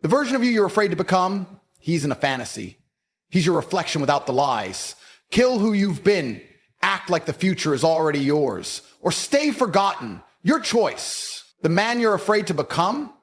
The version of you you're afraid to become, he's in a fantasy. He's your reflection without the lies. Kill who you've been. Act like the future is already yours. Or stay forgotten. Your choice. The man you're afraid to become,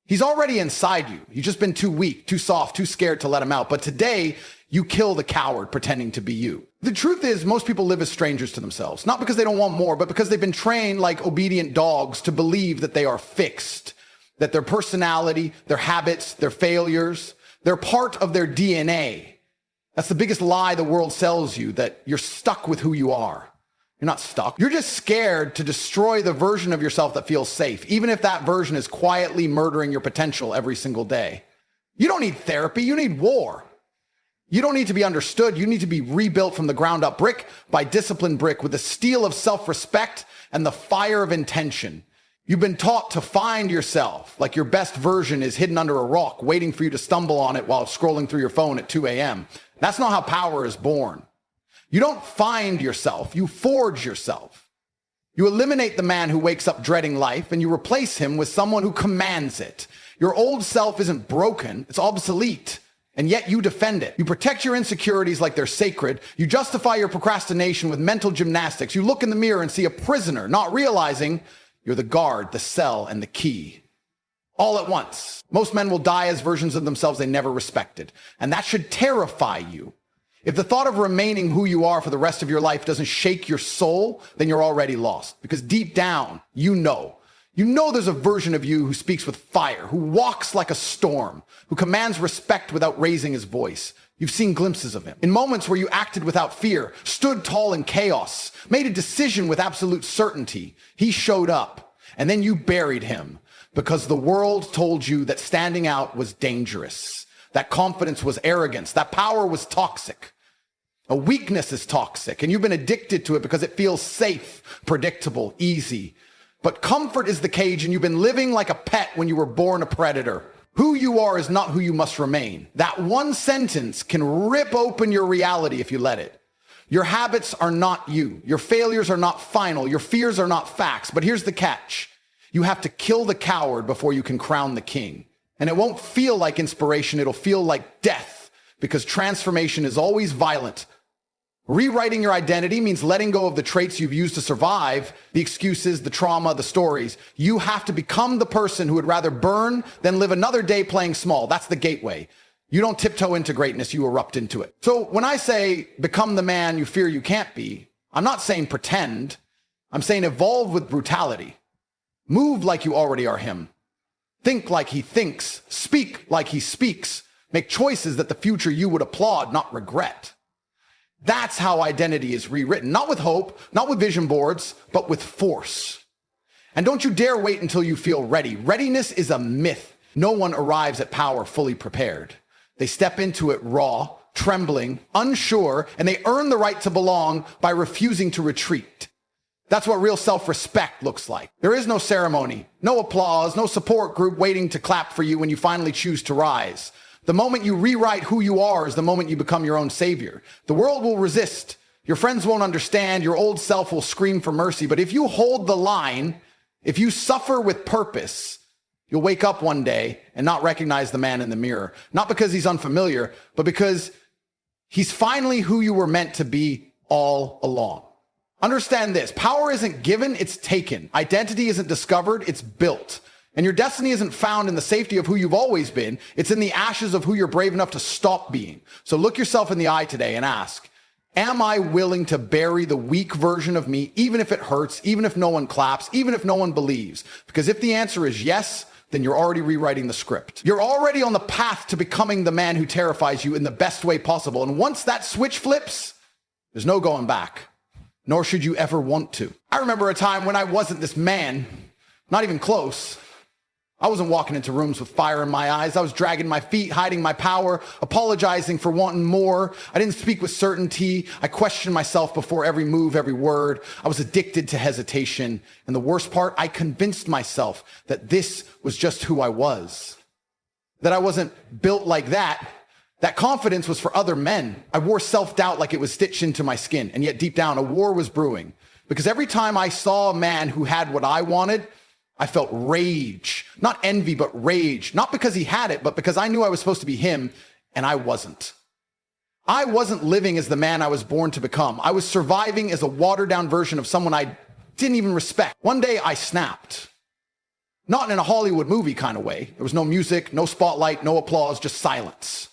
he's already inside you. You've just been too weak, too soft, too scared to let him out. But today, you kill the coward pretending to be you. The truth is, most people live as strangers to themselves. Not because they don't want more, but because they've been trained like obedient dogs to believe that they are fixed. That their personality, their habits, their failures, they're part of their DNA. That's the biggest lie the world sells you, that you're stuck with who you are. You're not stuck. You're just scared to destroy the version of yourself that feels safe, even if that version is quietly murdering your potential every single day. You don't need therapy. You need war. You don't need to be understood. You need to be rebuilt from the ground up, brick by disciplined brick, with the steel of self-respect and the fire of intention. You've been taught to find yourself, like your best version is hidden under a rock, waiting for you to stumble on it while scrolling through your phone at 2 a.m. That's not how power is born. You don't find yourself, you forge yourself. You eliminate the man who wakes up dreading life, and you replace him with someone who commands it. Your old self isn't broken, it's obsolete, and yet you defend it. You protect your insecurities like they're sacred. You justify your procrastination with mental gymnastics. You look in the mirror and see a prisoner, not realizing you're the guard, the cell, and the key. All at once. Most men will die as versions of themselves they never respected, and that should terrify you. If the thought of remaining who you are for the rest of your life doesn't shake your soul, then you're already lost. Because deep down, you know there's a version of you who speaks with fire, who walks like a storm, who commands respect without raising his voice. You've seen glimpses of him. In moments where you acted without fear, stood tall in chaos, made a decision with absolute certainty. He showed up, and then you buried him because the world told you that standing out was dangerous. That confidence was arrogance. That power was toxic. A weakness is toxic, and you've been addicted to it because it feels safe, predictable, easy. But comfort is the cage, and you've been living like a pet when you were born a predator. Who you are is not who you must remain. That one sentence can rip open your reality if you let it. Your habits are not you. Your failures are not final. Your fears are not facts. But here's the catch. You have to kill the coward before you can crown the king. And it won't feel like inspiration. It'll feel like death, because transformation is always violent. Rewriting your identity means letting go of the traits you've used to survive, the excuses, the trauma, the stories. You have to become the person who would rather burn than live another day playing small. That's the gateway. You don't tiptoe into greatness, you erupt into it. So when I say become the man you fear you can't be, I'm not saying pretend. I'm saying evolve with brutality. Move like you already are him. Think like he thinks. Speak like he speaks. Make choices that the future you would applaud, not regret. That's how identity is rewritten. Not with hope, not with vision boards, but with force. And don't you dare wait until you feel ready. Readiness is a myth. No one arrives at power fully prepared. They step into it raw, trembling, unsure, and they earn the right to belong by refusing to retreat. That's what real self-respect looks like. There is no ceremony, no applause, no support group waiting to clap for you when you finally choose to rise. The moment you rewrite who you are is the moment you become your own savior. The world will resist. Your friends won't understand. Your old self will scream for mercy. But if you hold the line, if you suffer with purpose, you'll wake up one day and not recognize the man in the mirror. Not because he's unfamiliar, but because he's finally who you were meant to be all along. Understand this. Power isn't given, it's taken. Identity isn't discovered, it's built. And your destiny isn't found in the safety of who you've always been. It's in the ashes of who you're brave enough to stop being. So look yourself in the eye today and ask, am I willing to bury the weak version of me, even if it hurts, even if no one claps, even if no one believes? Because if the answer is yes, then you're already rewriting the script. You're already on the path to becoming the man who terrifies you in the best way possible. And once that switch flips, there's no going back, nor should you ever want to. I remember a time when I wasn't this man, not even close. I wasn't walking into rooms with fire in my eyes. I was dragging my feet, hiding my power, apologizing for wanting more. I didn't speak with certainty. I questioned myself before every move, every word. I was addicted to hesitation. And the worst part, I convinced myself that this was just who I was. That I wasn't built like that. That confidence was for other men. I wore self-doubt like it was stitched into my skin. And yet deep down, a war was brewing. Because every time I saw a man who had what I wanted, I felt rage, not envy, but rage, not because he had it, but because I knew I was supposed to be him and I wasn't. I wasn't living as the man I was born to become. I was surviving as a watered down version of someone I didn't even respect. One day I snapped. Not in a Hollywood movie kind of way. There was no music, no spotlight, no applause, just silence.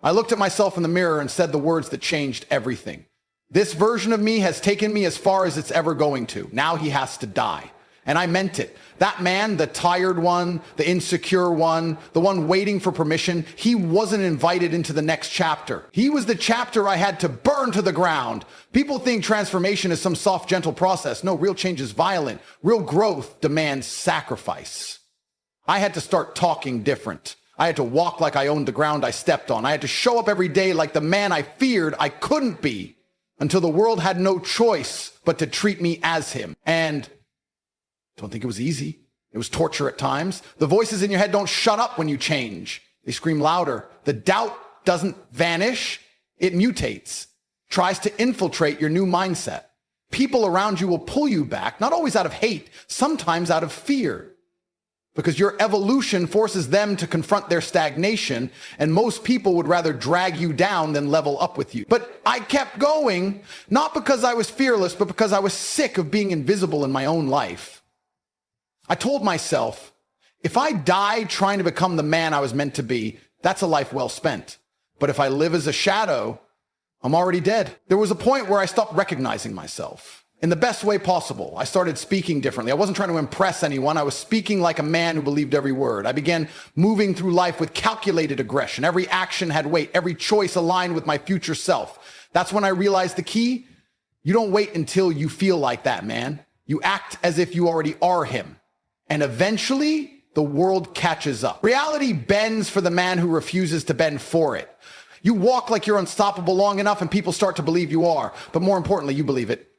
I looked at myself in the mirror and said the words that changed everything. This version of me has taken me as far as it's ever going to. Now he has to die. And I meant it. That man, the tired one, the insecure one, the one waiting for permission, he wasn't invited into the next chapter. He was the chapter I had to burn to the ground. People think transformation is some soft, gentle process. No, real change is violent. Real growth demands sacrifice. I had to start talking different. I had to walk like I owned the ground I stepped on. I had to show up every day like the man I feared I couldn't be until the world had no choice but to treat me as him. And don't think it was easy. It was torture at times. The voices in your head don't shut up when you change. They scream louder. The doubt doesn't vanish. It mutates, tries to infiltrate your new mindset. People around you will pull you back, not always out of hate, sometimes out of fear. Because your evolution forces them to confront their stagnation, and most people would rather drag you down than level up with you. But I kept going, not because I was fearless, but because I was sick of being invisible in my own life. I told myself, if I die trying to become the man I was meant to be, that's a life well spent. But if I live as a shadow, I'm already dead. There was a point where I stopped recognizing myself in the best way possible. I started speaking differently. I wasn't trying to impress anyone. I was speaking like a man who believed every word. I began moving through life with calculated aggression. Every action had weight. Every choice aligned with my future self. That's when I realized the key. You don't wait until you feel like that, man. You act as if you already are him. And eventually, the world catches up. Reality bends for the man who refuses to bend for it. You walk like you're unstoppable long enough and people start to believe you are. But more importantly, you believe it.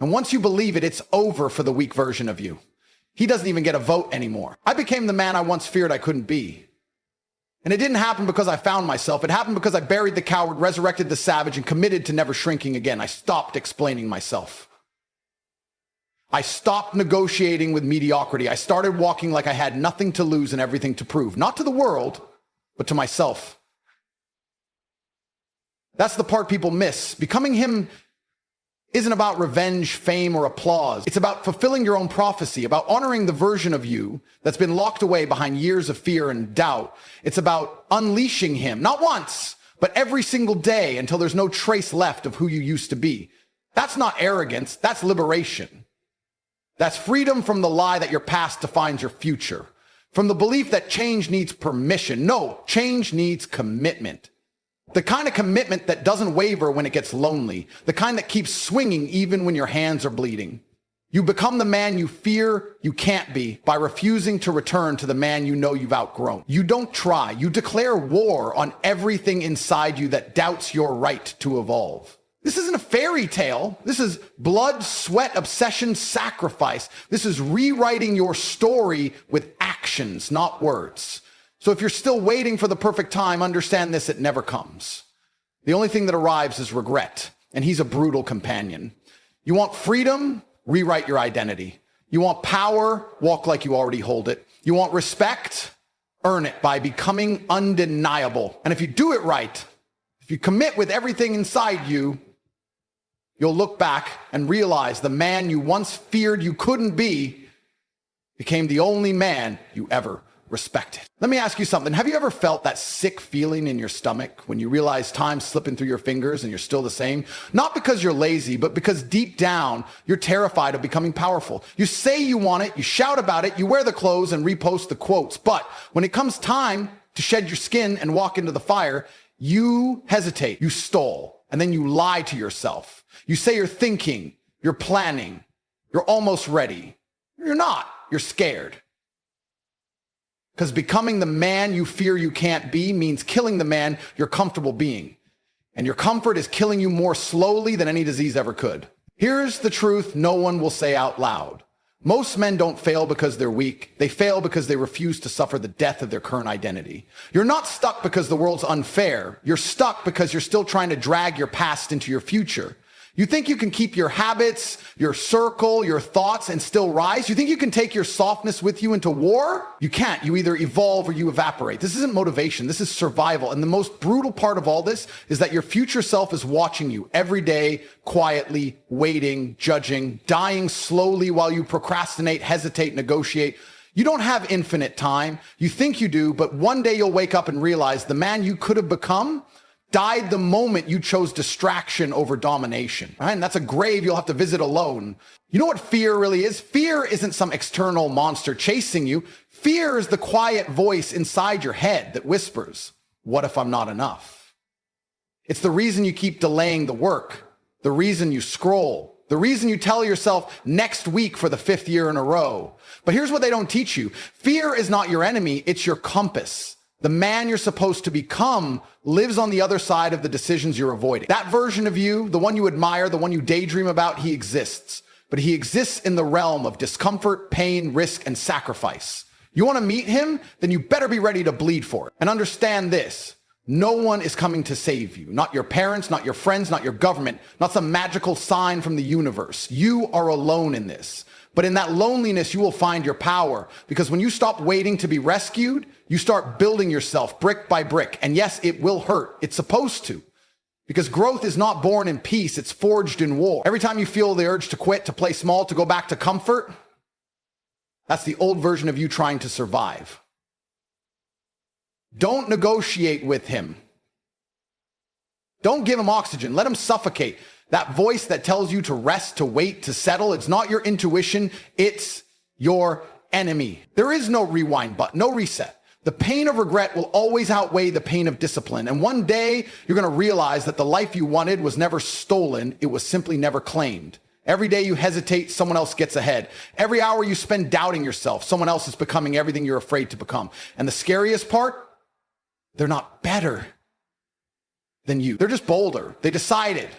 And once you believe it, it's over for the weak version of you. He doesn't even get a vote anymore. I became the man I once feared I couldn't be. And it didn't happen because I found myself. It happened because I buried the coward, resurrected the savage, and committed to never shrinking again. I stopped explaining myself. I stopped negotiating with mediocrity. I started walking like I had nothing to lose and everything to prove. Not to the world, but to myself. That's the part people miss. Becoming him isn't about revenge, fame, or applause. It's about fulfilling your own prophecy, about honoring the version of you that's been locked away behind years of fear and doubt. It's about unleashing him, not once, but every single day until there's no trace left of who you used to be. That's not arrogance, that's liberation. That's freedom from the lie that your past defines your future. From the belief that change needs permission. No, change needs commitment. The kind of commitment that doesn't waver when it gets lonely. The kind that keeps swinging even when your hands are bleeding. You become the man you fear you can't be by refusing to return to the man you know you've outgrown. You don't try. You declare war on everything inside you that doubts your right to evolve. This isn't a fairy tale. This is blood, sweat, obsession, sacrifice. This is rewriting your story with actions, not words. So if you're still waiting for the perfect time, understand this, it never comes. The only thing that arrives is regret, and he's a brutal companion. You want freedom? Rewrite your identity. You want power? Walk like you already hold it. You want respect? Earn it by becoming undeniable. And if you do it right, if you commit with everything inside you, you'll look back and realize the man you once feared you couldn't be became the only man you ever respected. Let me ask you something. Have you ever felt that sick feeling in your stomach when you realize time's slipping through your fingers and you're still the same? Not because you're lazy, but because deep down, you're terrified of becoming powerful. You say you want it, you shout about it, you wear the clothes and repost the quotes. But when it comes time to shed your skin and walk into the fire, you hesitate, you stall, and then you lie to yourself. You say you're thinking, you're planning, you're almost ready. You're not, you're scared. Because becoming the man you fear you can't be means killing the man you're comfortable being. And your comfort is killing you more slowly than any disease ever could. Here's the truth no one will say out loud. Most men don't fail because they're weak. They fail because they refuse to suffer the death of their current identity. You're not stuck because the world's unfair. You're stuck because you're still trying to drag your past into your future. You think you can keep your habits, your circle, your thoughts, and still rise? You think you can take your softness with you into war? You can't. You either evolve or you evaporate. This isn't motivation. This is survival. And the most brutal part of all this is that your future self is watching you every day, quietly, waiting, judging, dying slowly while you procrastinate, hesitate, negotiate. You don't have infinite time. You think you do, but one day you'll wake up and realize the man you could have become died the moment you chose distraction over domination, right? And that's a grave you'll have to visit alone. You know what fear really is? Fear isn't some external monster chasing you. Fear is the quiet voice inside your head that whispers, what if I'm not enough? It's the reason you keep delaying the work, the reason you scroll, the reason you tell yourself next week for the 5th year in a row. But here's what they don't teach you. Fear is not your enemy, it's your compass. The man you're supposed to become lives on the other side of the decisions you're avoiding. That version of you, the one you admire, the one you daydream about, he exists. But he exists in the realm of discomfort, pain, risk, and sacrifice. You want to meet him? Then you better be ready to bleed for it. And understand this. No one is coming to save you. Not your parents, not your friends, not your government, not some magical sign from the universe. You are alone in this. But in that loneliness, you will find your power. Because when you stop waiting to be rescued, you start building yourself brick by brick. And yes, it will hurt. It's supposed to. Because growth is not born in peace. It's forged in war. Every time you feel the urge to quit, to play small, to go back to comfort, that's the old version of you trying to survive. Don't negotiate with him. Don't give him oxygen. Let him suffocate. That voice that tells you to rest, to wait, to settle, it's not your intuition, it's your enemy. There is no rewind button, no reset. The pain of regret will always outweigh the pain of discipline. And one day, you're going to realize that the life you wanted was never stolen, it was simply never claimed. Every day you hesitate, someone else gets ahead. Every hour you spend doubting yourself, someone else is becoming everything you're afraid to become. And the scariest part, they're not better than you. They're just bolder. They decided.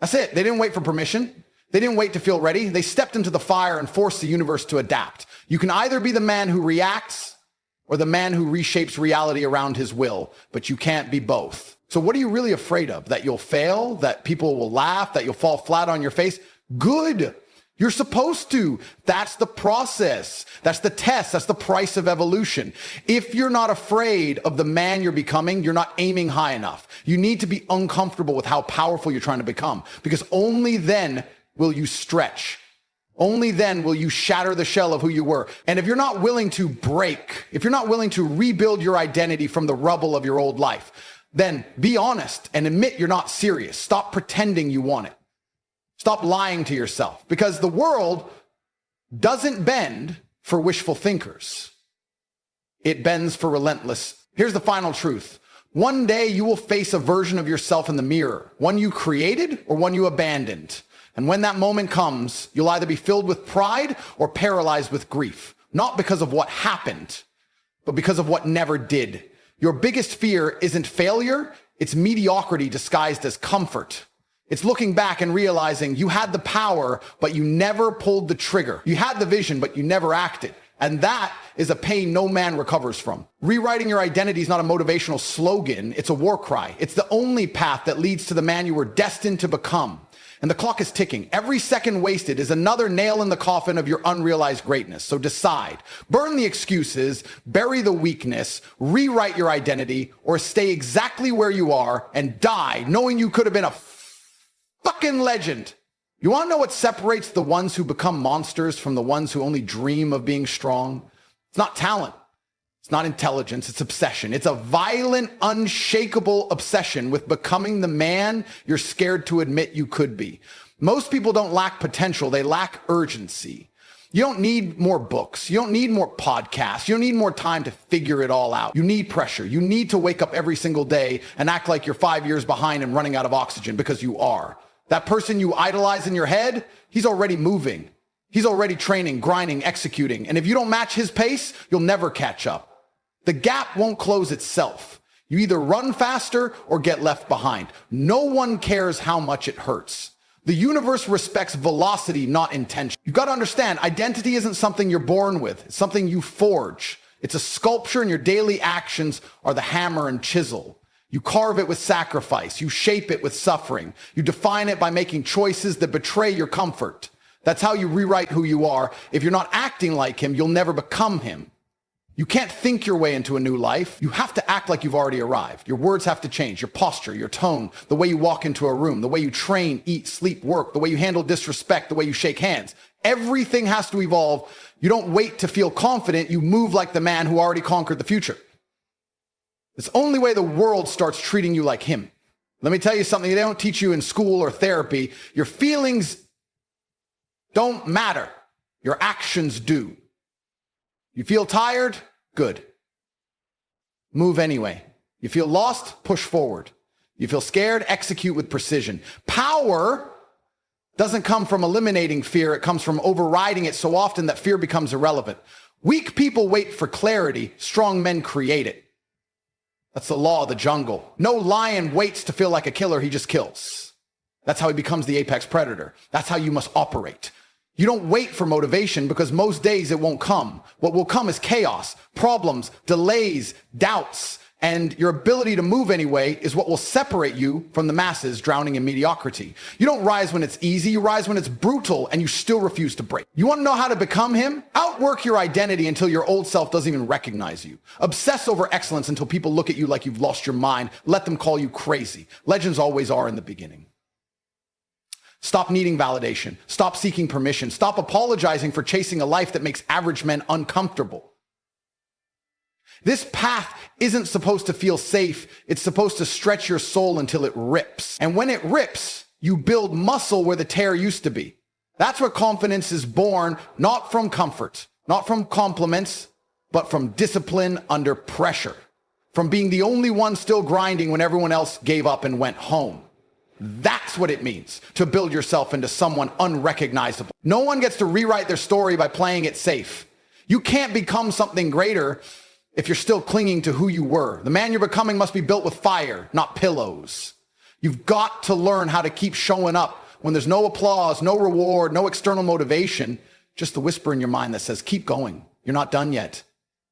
That's it. They didn't wait for permission. They didn't wait to feel ready. They stepped into the fire and forced the universe to adapt. You can either be the man who reacts or the man who reshapes reality around his will, but you can't be both. So what are you really afraid of? That you'll fail? That people will laugh? That you'll fall flat on your face? Good. You're supposed to. That's the process. That's the test. That's the price of evolution. If you're not afraid of the man you're becoming, you're not aiming high enough. You need to be uncomfortable with how powerful you're trying to become, because only then will you stretch. Only then will you shatter the shell of who you were. And if you're not willing to break, if you're not willing to rebuild your identity from the rubble of your old life, then be honest and admit you're not serious. Stop pretending you want it. Stop lying to yourself, because the world doesn't bend for wishful thinkers. It bends for relentless. Here's the final truth. One day you will face a version of yourself in the mirror, one you created or one you abandoned. And when that moment comes, you'll either be filled with pride or paralyzed with grief, not because of what happened, but because of what never did. Your biggest fear isn't failure, it's mediocrity disguised as comfort. It's looking back and realizing you had the power, but you never pulled the trigger. You had the vision, but you never acted. And that is a pain no man recovers from. Rewriting your identity is not a motivational slogan. It's a war cry. It's the only path that leads to the man you were destined to become. And the clock is ticking. Every second wasted is another nail in the coffin of your unrealized greatness. So decide. Burn the excuses, bury the weakness, rewrite your identity, or stay exactly where you are and die knowing you could have been a fucking legend. You want to know what separates the ones who become monsters from the ones who only dream of being strong? It's not talent. It's not intelligence. It's obsession. It's a violent, unshakable obsession with becoming the man you're scared to admit you could be. Most people don't lack potential. They lack urgency. You don't need more books. You don't need more podcasts. You don't need more time to figure it all out. You need pressure. You need to wake up every single day and act like you're 5 years behind and running out of oxygen, because you are. That person you idolize in your head, he's already moving. He's already training, grinding, executing. And if you don't match his pace, you'll never catch up. The gap won't close itself. You either run faster or get left behind. No one cares how much it hurts. The universe respects velocity, not intention. You've got to understand, identity isn't something you're born with. It's something you forge. It's a sculpture, and your daily actions are the hammer and chisel. You carve it with sacrifice. You shape it with suffering. You define it by making choices that betray your comfort. That's how you rewrite who you are. If you're not acting like him, you'll never become him. You can't think your way into a new life. You have to act like you've already arrived. Your words have to change, your posture, your tone, the way you walk into a room, the way you train, eat, sleep, work, the way you handle disrespect, the way you shake hands. Everything has to evolve. You don't wait to feel confident. You move like the man who already conquered the future. It's the only way the world starts treating you like him. Let me tell you something they don't teach you in school or therapy. Your feelings don't matter. Your actions do. You feel tired? Good. Move anyway. You feel lost? Push forward. You feel scared? Execute with precision. Power doesn't come from eliminating fear. It comes from overriding it so often that fear becomes irrelevant. Weak people wait for clarity. Strong men create it. That's the law of the jungle. No lion waits to feel like a killer. He just kills. That's how he becomes the apex predator. That's how you must operate. You don't wait for motivation because most days it won't come. What will come is chaos, problems, delays, doubts, and your ability to move anyway is what will separate you from the masses drowning in mediocrity. You don't rise when it's easy, you rise when it's brutal and you still refuse to break. You want to know how to become him? Outwork your identity until your old self doesn't even recognize you. Obsess over excellence until people look at you like you've lost your mind. Let them call you crazy. Legends always are in the beginning. Stop needing validation. Stop seeking permission. Stop apologizing for chasing a life that makes average men uncomfortable. This path isn't supposed to feel safe. It's supposed to stretch your soul until it rips. And when it rips, you build muscle where the tear used to be. That's where confidence is born, not from comfort, not from compliments, but from discipline under pressure. From being the only one still grinding when everyone else gave up and went home. That's what it means to build yourself into someone unrecognizable. No one gets to rewrite their story by playing it safe. You can't become something greater if you're still clinging to who you were. The man you're becoming must be built with fire, not pillows. You've got to learn how to keep showing up when there's no applause, no reward, no external motivation, just the whisper in your mind that says, keep going. You're not done yet.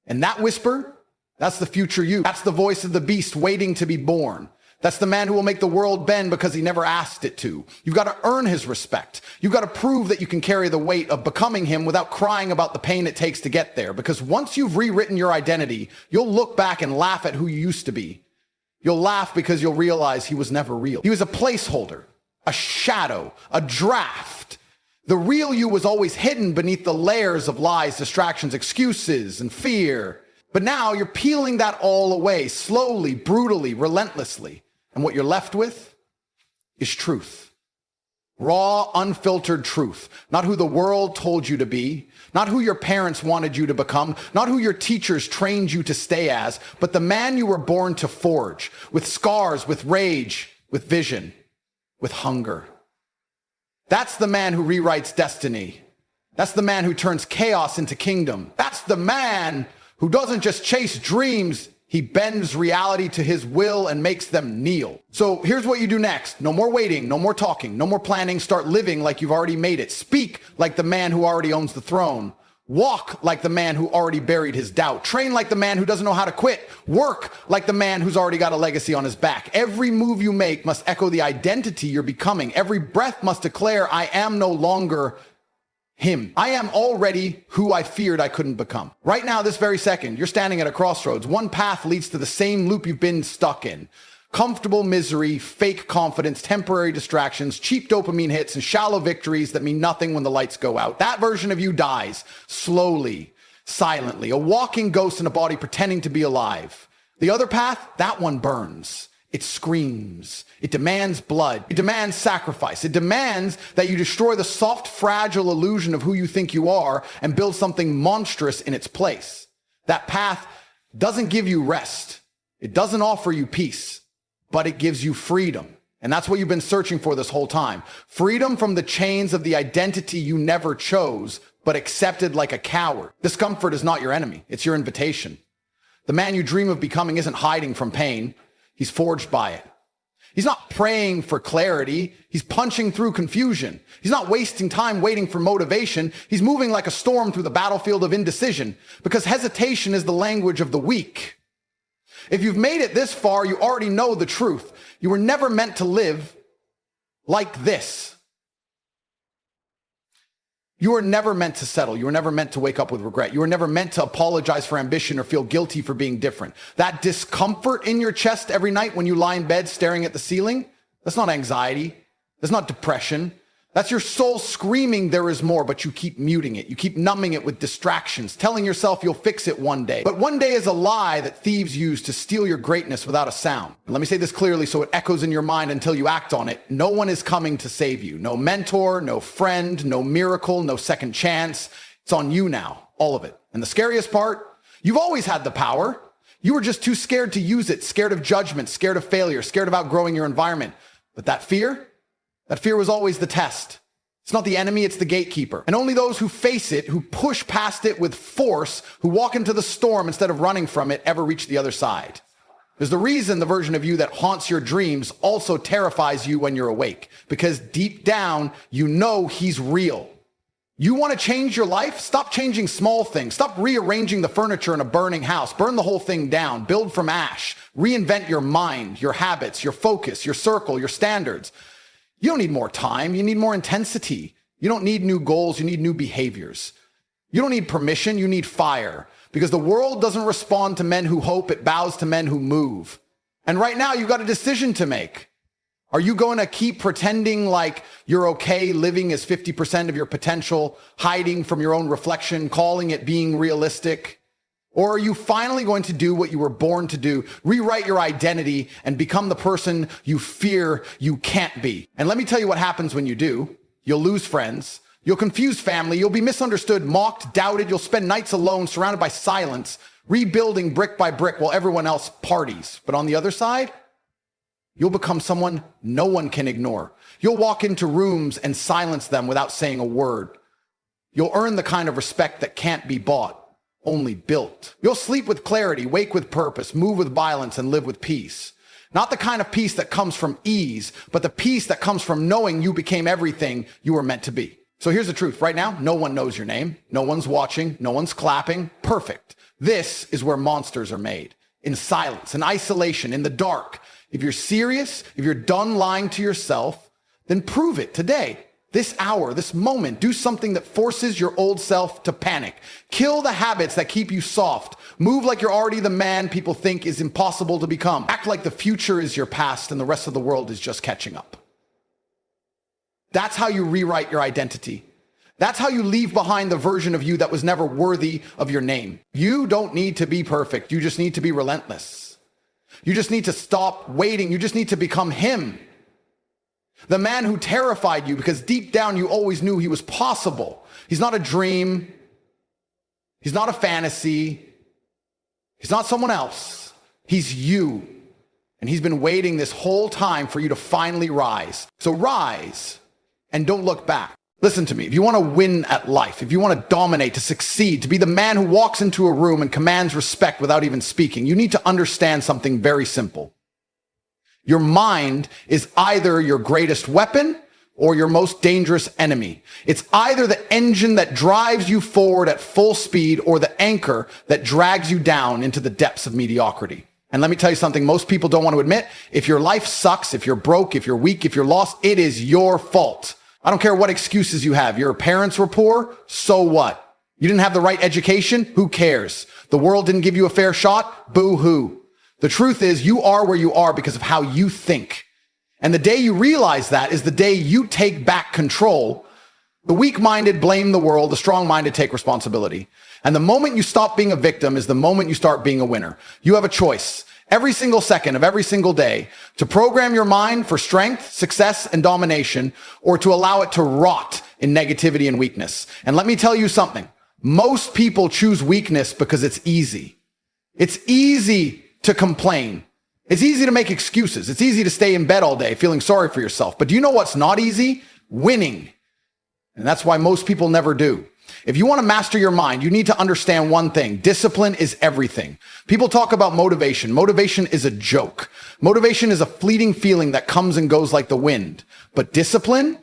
And that whisper, that's the future you. That's the voice of the beast waiting to be born. That's the man who will make the world bend because he never asked it to. You've got to earn his respect. You've got to prove that you can carry the weight of becoming him without crying about the pain it takes to get there. Because once you've rewritten your identity, you'll look back and laugh at who you used to be. You'll laugh because you'll realize he was never real. He was a placeholder, a shadow, a draft. The real you was always hidden beneath the layers of lies, distractions, excuses, and fear. But now you're peeling that all away, slowly, brutally, relentlessly. And what you're left with is truth. Raw, unfiltered truth. Not who the world told you to be, not who your parents wanted you to become, not who your teachers trained you to stay as, but the man you were born to forge, with scars, with rage, with vision, with hunger. That's the man who rewrites destiny. That's the man who turns chaos into kingdom. That's the man who doesn't just chase dreams, he bends reality to his will and makes them kneel. So here's what you do next. No more waiting, no more talking, no more planning. Start living like you've already made it. Speak like the man who already owns the throne. Walk like the man who already buried his doubt. Train like the man who doesn't know how to quit. Work like the man who's already got a legacy on his back. Every move you make must echo the identity you're becoming. Every breath must declare, I am no longer him. I am already who I feared I couldn't become. Right now, this very second, you're standing at a crossroads. One path leads to the same loop you've been stuck in. Comfortable misery, fake confidence, temporary distractions, cheap dopamine hits, and shallow victories that mean nothing when the lights go out. That version of you dies slowly, silently, a walking ghost in a body pretending to be alive. The other path, that one burns. It screams. It demands blood. It demands sacrifice. It demands that you destroy the soft, fragile illusion of who you think you are and build something monstrous in its place. That path doesn't give you rest. It doesn't offer you peace, but it gives you freedom. And that's what you've been searching for this whole time. Freedom from the chains of the identity you never chose, but accepted like a coward. Discomfort is not your enemy. It's your invitation. The man you dream of becoming isn't hiding from pain. He's forged by it. He's not praying for clarity. He's punching through confusion. He's not wasting time waiting for motivation. He's moving like a storm through the battlefield of indecision because hesitation is the language of the weak. If you've made it this far, you already know the truth. You were never meant to live like this. You were never meant to settle. You were never meant to wake up with regret. You were never meant to apologize for ambition or feel guilty for being different. That discomfort in your chest every night when you lie in bed staring at the ceiling, that's not anxiety. That's not depression. That's your soul screaming there is more, but you keep muting it. You keep numbing it with distractions, telling yourself you'll fix it one day. But one day is a lie that thieves use to steal your greatness without a sound. And let me say this clearly so it echoes in your mind until you act on it. No one is coming to save you. No mentor, no friend, no miracle, no second chance. It's on you now, all of it. And the scariest part, you've always had the power. You were just too scared to use it, scared of judgment, scared of failure, scared of outgrowing your environment. But that fear was always the test. It's not the enemy, it's the gatekeeper. And only those who face it, who push past it with force, who walk into the storm instead of running from it, ever reach the other side. There's the reason the version of you that haunts your dreams also terrifies you when you're awake. Because deep down, you know he's real. You want to change your life? Stop changing small things. Stop rearranging the furniture in a burning house. Burn the whole thing down. Build from ash. Reinvent your mind, your habits, your focus, your circle, your standards. You don't need more time. You need more intensity. You don't need new goals. You need new behaviors. You don't need permission. You need fire. Because the world doesn't respond to men who hope. It bows to men who move. And right now, you've got a decision to make. Are you going to keep pretending like you're okay, living as 50% of your potential, hiding from your own reflection, calling it being realistic? Or are you finally going to do what you were born to do, rewrite your identity and become the person you fear you can't be? And let me tell you what happens when you do. You'll lose friends. You'll confuse family. You'll be misunderstood, mocked, doubted. You'll spend nights alone, surrounded by silence, rebuilding brick by brick while everyone else parties. But on the other side, you'll become someone no one can ignore. You'll walk into rooms and silence them without saying a word. You'll earn the kind of respect that can't be bought, only built. You'll sleep with clarity, wake with purpose, move with violence, and live with peace. Not the kind of peace that comes from ease, but the peace that comes from knowing you became everything you were meant to be. So here's the truth. Right now, no one knows your name. No one's watching. No one's clapping. Perfect. This is where monsters are made. In silence, in isolation, in the dark. If you're serious, if you're done lying to yourself, then prove it today. This hour, this moment, do something that forces your old self to panic. Kill the habits that keep you soft. Move like you're already the man people think is impossible to become. Act like the future is your past and the rest of the world is just catching up. That's how you rewrite your identity. That's how you leave behind the version of you that was never worthy of your name. You don't need to be perfect. You just need to be relentless. You just need to stop waiting. You just need to become him. The man who terrified you because deep down you always knew he was possible. He's not a dream. He's not a fantasy. He's not someone else. He's you. And he's been waiting this whole time for you to finally rise. So rise and don't look back. Listen to me. If you want to win at life, if you want to dominate, to succeed, to be the man who walks into a room and commands respect without even speaking, you need to understand something very simple. Your mind is either your greatest weapon or your most dangerous enemy. It's either the engine that drives you forward at full speed or the anchor that drags you down into the depths of mediocrity. And let me tell you something most people don't want to admit. If your life sucks, if you're broke, if you're weak, if you're lost, it is your fault. I don't care what excuses you have. Your parents were poor, so what? You didn't have the right education, who cares? The world didn't give you a fair shot, boo-hoo. The truth is you are where you are because of how you think. And the day you realize that is the day you take back control. The weak-minded blame the world, the strong-minded take responsibility. And the moment you stop being a victim is the moment you start being a winner. You have a choice every single second of every single day to program your mind for strength, success, and domination, or to allow it to rot in negativity and weakness. And let me tell you something. Most people choose weakness because it's easy. It's easy to complain. It's easy to make excuses. It's easy to stay in bed all day feeling sorry for yourself. But do you know what's not easy? Winning. And that's why most people never do. If you want to master your mind, you need to understand one thing. Discipline is everything. People talk about motivation. Motivation is a joke. Motivation is a fleeting feeling that comes and goes like the wind. But discipline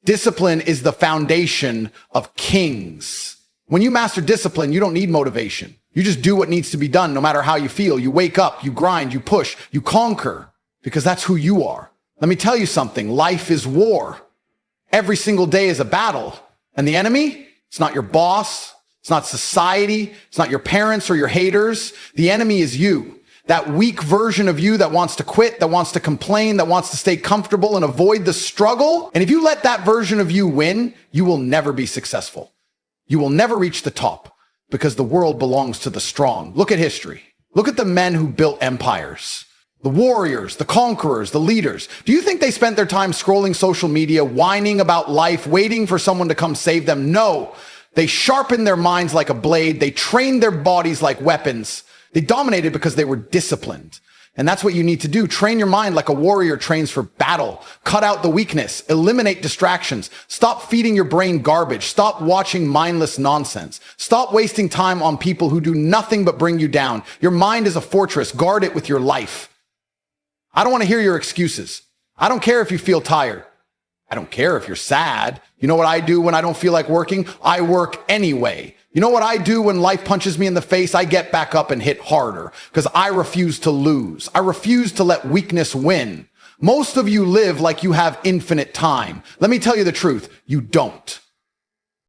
is the foundation of kings. When you master discipline, you don't need motivation. You just do what needs to be done no matter how you feel. You wake up, you grind, you push, you conquer, because that's who you are. Let me tell you something. Life is war. Every single day is a battle. And the enemy, it's not your boss. It's not society. It's not your parents or your haters. The enemy is you. That weak version of you that wants to quit, that wants to complain, that wants to stay comfortable and avoid the struggle. And if you let that version of you win, you will never be successful. You will never reach the top because the world belongs to the strong. Look at history. Look at the men who built empires. The warriors, the conquerors, the leaders. Do you think they spent their time scrolling social media, whining about life, waiting for someone to come save them? No. They sharpened their minds like a blade. They trained their bodies like weapons. They dominated because they were disciplined. And that's what you need to do. Train your mind like a warrior trains for battle. Cut out the weakness. Eliminate distractions. Stop feeding your brain garbage. Stop watching mindless nonsense. Stop wasting time on people who do nothing but bring you down. Your mind is a fortress. Guard it with your life. I don't want to hear your excuses. I don't care if you feel tired. I don't care if you're sad. You know what I do when I don't feel like working? I work anyway. You know what I do when life punches me in the face? I get back up and hit harder because I refuse to lose. I refuse to let weakness win. Most of you live like you have infinite time. Let me tell you the truth. You don't.